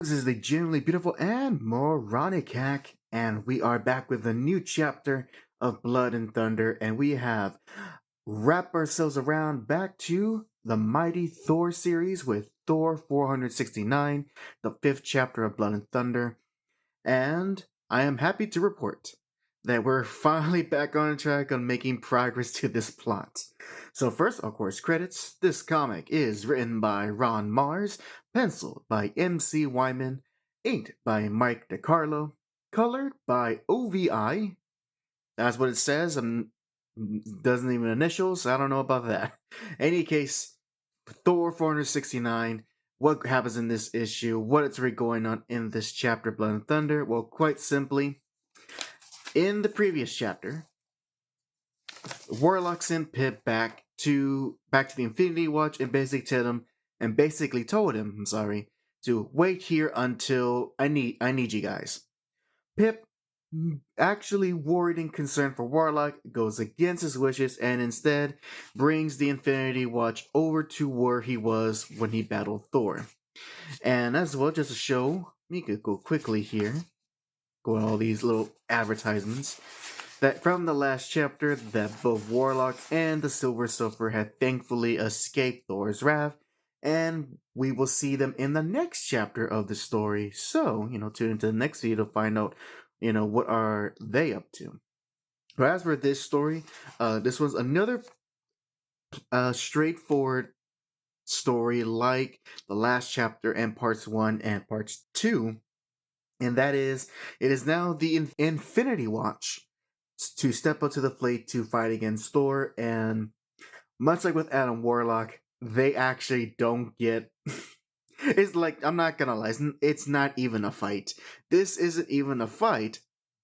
This is the genuinely beautiful and moronic hack, and we are back with a new chapter of Blood and Thunder, and we have wrapped ourselves around back to the mighty Thor series with Thor 469, the fifth chapter of Blood and Thunder, and I am happy to report that we're finally back on track on making progress to this plot. So first, of course, credits. This comic is written by Ron Mars, penciled by MC Wyman, inked by Mike DiCarlo, colored by OVI. That's what it says. Doesn't even initials. I don't know about that. Any case, Thor 469. What happens in this issue? What is really going on in this chapter, Blood and Thunder? Well, quite simply, in the previous chapter, Warlock sent Pip back to the Infinity Watch and basically told him, I'm sorry, to wait here until I need you guys. Pip, actually worried and concerned for Warlock, goes against his wishes and instead brings the Infinity Watch over to where he was when he battled Thor. And as well, just to show, we could go quickly here, go on all these little advertisements, that from the last chapter, that both Warlock and the Silver Surfer had thankfully escaped Thor's wrath, and we will see them in the next chapter of the story. So, tune into the next video to find out, what are they up to. But as for this story, this was another straightforward story like the last chapter and parts 1 and parts 2, and that is, it is now the Infinity Watch to step up to the plate to fight against Thor, and much like with Adam Warlock, they actually don't get. It's like, I'm not gonna lie, it's not even a fight. This isn't even a fight,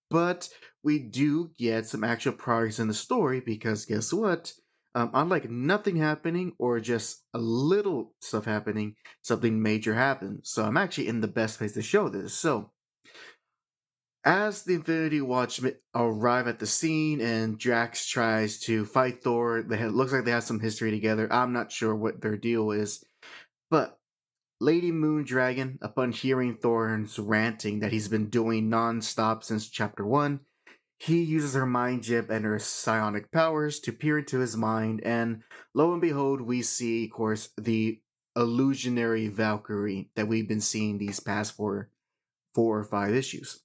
but we do get some actual progress in the story because guess what? Unlike nothing happening or just a little stuff happening, something major happens. So I'm actually in the best place to show this. So as the Infinity Watchmen arrive at the scene and Drax tries to fight Thor, looks like they have some history together. I'm not sure what their deal is. But Lady Moondragon, upon hearing Thor's ranting that he's been doing non-stop since chapter 1, he uses her mind chip and her psionic powers to peer into his mind, and lo and behold, we see, of course, the illusionary Valkyrie that we've been seeing these past four or five issues.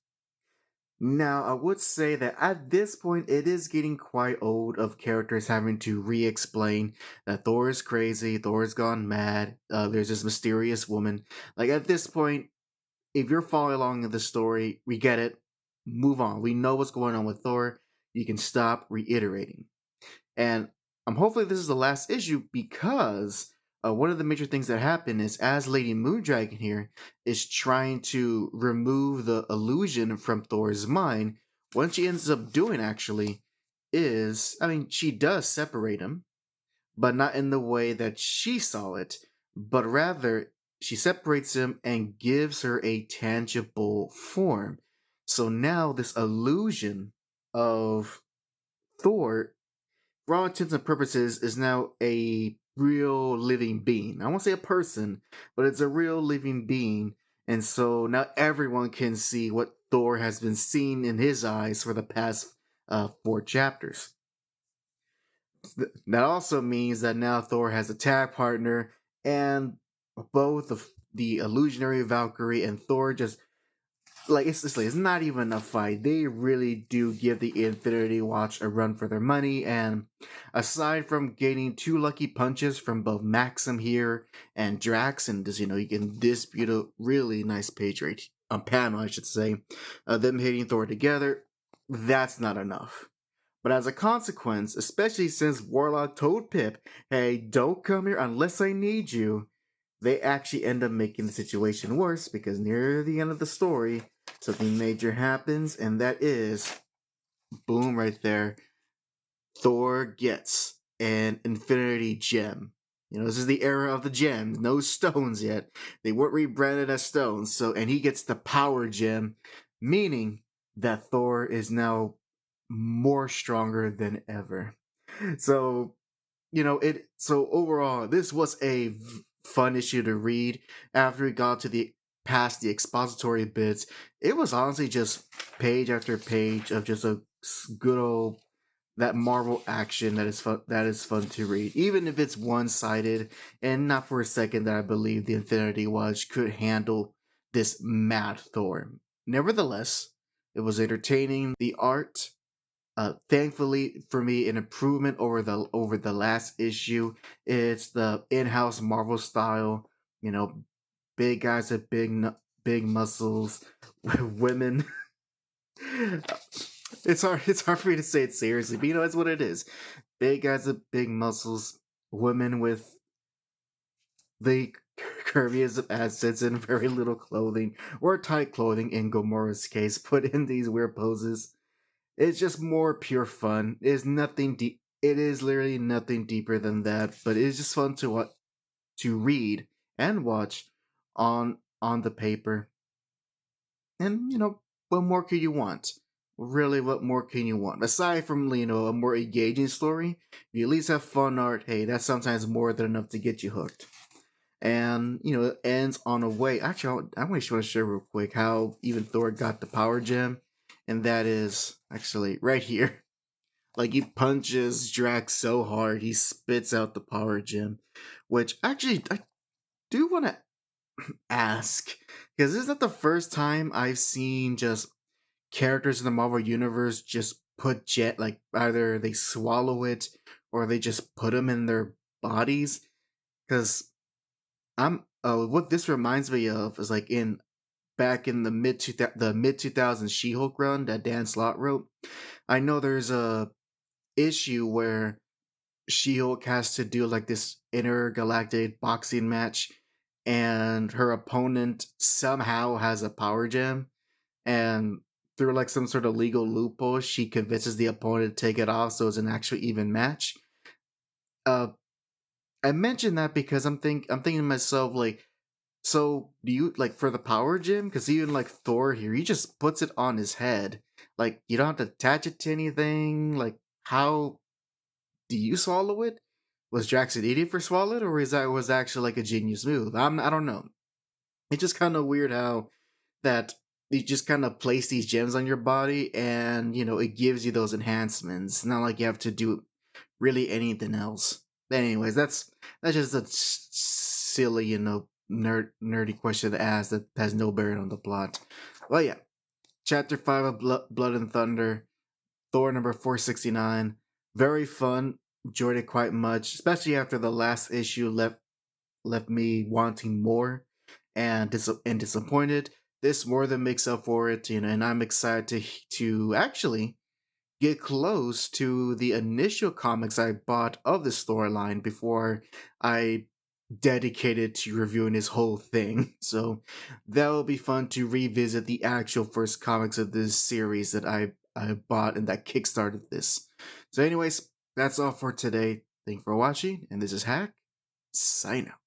Now, I would say that at this point, it is getting quite old of characters having to re-explain that Thor is crazy, Thor's gone mad, there's this mysterious woman. Like, at this point, if you're following along in the story, we get it, move on. We know what's going on with Thor, you can stop reiterating. And hopefully this is the last issue because one of the major things that happen is as Lady Moondragon here is trying to remove the illusion from Thor's mind, what she ends up doing actually is, she does separate him, but not in the way that she saw it, but rather she separates him and gives her a tangible form. So now this illusion of Thor, for all intents and purposes, is now a real living being. I won't say a person, but it's a real living being. And so now everyone can see what Thor has been seeing in his eyes for the past 4 chapters. That also means that now Thor has a tag partner, and both the illusionary Valkyrie and Thor just it's not even a fight. They really do give the Infinity Watch a run for their money, and aside from gaining 2 lucky punches from both Maxim here and Drax, and just you can dispute a really nice page right panel, I should say, them hitting Thor together, that's not enough. But as a consequence, especially since Warlock told Pip, "Hey, don't come here unless I need you," they actually end up making the situation worse because near the end of the story, something major happens, and that is, boom, right there, Thor gets an Infinity Gem. This is the era of the gems, no stones yet. They weren't rebranded as stones, and he gets the Power Gem, meaning that Thor is now more stronger than ever. So, so overall, this was a fun issue to read after we got to the past the expository bits, it was honestly just page after page of just a good old that Marvel action that is fun. That is fun to read, even if it's one-sided. And not for a second that I believe the Infinity Watch could handle this mad Thor. Nevertheless, it was entertaining. The art, thankfully for me, an improvement over the last issue. It's the in-house Marvel style. You know, big guys with big muscles, women. It's hard for me to say it seriously, but it's what it is. Big guys with big muscles, women with the curviest of assets and very little clothing, or tight clothing in Gamora's case, put in these weird poses. It's just more pure fun. It's nothing deep. It is literally nothing deeper than that, but it's just fun to read and watch on the paper. And what more could you want? Really, what more can you want? Aside from a more engaging story, you at least have fun art. Hey, that's sometimes more than enough to get you hooked. And it ends on a way. Actually, I just want to share real quick how even Thor got the power gem, and that is actually right here. Like, he punches Drax so hard he spits out the power gem, which actually I do want to ask, because this is not the first time I've seen just characters in the Marvel universe just put jet, like either they swallow it or they just put them in their bodies. Because what this reminds me of is like in back in the mid 2000s She-Hulk run that Dan Slott wrote. I know there's a issue where She-Hulk has to do like this intergalactic boxing match, and her opponent somehow has a power gem, and through like some sort of legal loophole, she convinces the opponent to take it off, so it's an actual even match. Uh, I mentioned that because I'm thinking to myself, like, so do you like for the power gem? Because even like Thor here, he just puts it on his head. Like, you don't have to attach it to anything. Like, how do you swallow it? Was Drax an idiot for swallowing it, or was actually like a genius move? I don't know. It's just kind of weird how that you just kind of place these gems on your body, and it gives you those enhancements. It's not like you have to do really anything else. But anyways, that's just a silly, nerdy question to ask that has no bearing on the plot. Well, yeah, Chapter 5 of Blood and Thunder, Thor number 469. Very fun. Enjoyed it quite much, especially after the last issue left me wanting more and disappointed. This more than makes up for it, and I'm excited to actually get close to the initial comics I bought of the storyline before I dedicated to reviewing this whole thing. So that will be fun to revisit the actual first comics of this series that I bought and that kickstarted this. So anyways, that's all for today. Thank you for watching, and this is Hack. Sign out.